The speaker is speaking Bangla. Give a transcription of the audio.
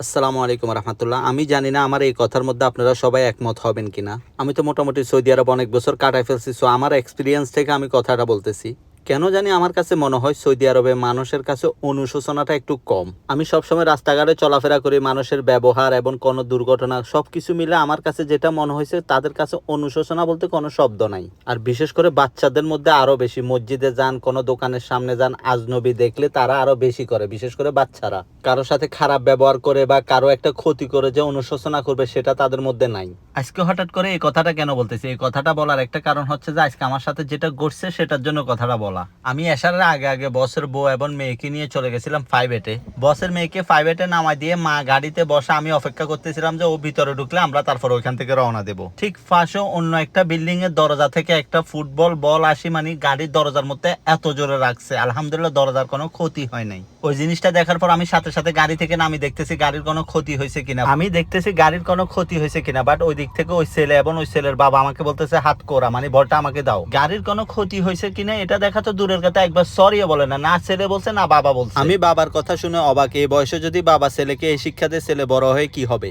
আসসালামু আলাইকুম রহমতুল্লাহ। আমি জানি না আমার এই কথার মধ্যে আপনারা সবাই একমত হবেন কিনা। আমি তো মোটামুটি সৌদি আরব অনেক বছর কাটাই ফেলছি, সো আমার এক্সপিরিয়েন্স থেকে আমি কথাটা বলতেছি। কেন জানি আমার কাছে মনে হয় সৌদি আরবে মানুষের কাছে অনুশোচনাটা একটু কম। আমি সবসময় রাস্তাঘাটে চলাফেরা করি, মানুষের ব্যবহার এবং কোনো দুর্ঘটনা সবকিছু মিলে আমার কাছে যেটা মনে হয়েছে, তাদের কাছে অনুশোচনা বলতে কোনো শব্দ নাই। আর বিশেষ করে বাচ্চাদের মধ্যে আরো বেশি। মসজিদে যান, কোনো দোকানের সামনে যান, আজনবী দেখলে তারা আরো বেশি করে, বিশেষ করে বাচ্চারা কারোর সাথে খারাপ ব্যবহার করে বা কারো একটা ক্ষতি করে যে অনুশোচনা করবে, সেটা তাদের মধ্যে নাই। আজকে হঠাৎ করে এই কথাটা কেন বলতেছি, এই কথাটা বলার একটা কারণ হচ্ছে যে আজকে আমার সাথে যেটা ঘটছে সেটার জন্য কথাটা বলা। আমি আসার আগে আগে বসের বউ এবং মেয়েকে নিয়ে চলে গেছিলাম প্রাইভেটে। বসের মেয়েকে প্রাইভেটে নামাই দিয়ে মা গাড়িতে বসে আমি অপেক্ষা করতেছিলাম যে ও ভিতরে ঢুকলে আমরা তারপর ওইখান থেকে রওনা দেবো। ঠিক পাশে অন্য একটা বিল্ডিং এর দরজা থেকে একটা ফুটবল বল আসি, মানে গাড়ির দরজার মধ্যে এত জোরে রাখছে, আলহামদুলিল্লাহ দরজার কোনো ক্ষতি হয় নাই। ওই জিনিসটা দেখার পর আমি সাথে সাথে গাড়ি থেকে নামি দেখতেছি গাড়ির কোনো ক্ষতি হয়েছে কিনা। আমি দেখতেছি গাড়ির কোনো ক্ষতি হয়েছে কিনা, বাট ওই দিক থেকে ওই ছেলে এবং ওই ছেলের বাবা আমাকে বলতেছে হাত কোরা, মানে বলটা আমাকে দাও। গাড়ির কোনো ক্ষতি হয়েছে কিনা এটা দেখা তো দূরের কথা, একবার সরিও বলে না, না ছেলে বলছে না বাবা বলছে। আমি বাবার কথা শুনে অবাক, এই বয়সে যদি বাবা ছেলেকে এই শিক্ষা দেয়, ছেলে বড় হয়ে কি হবে।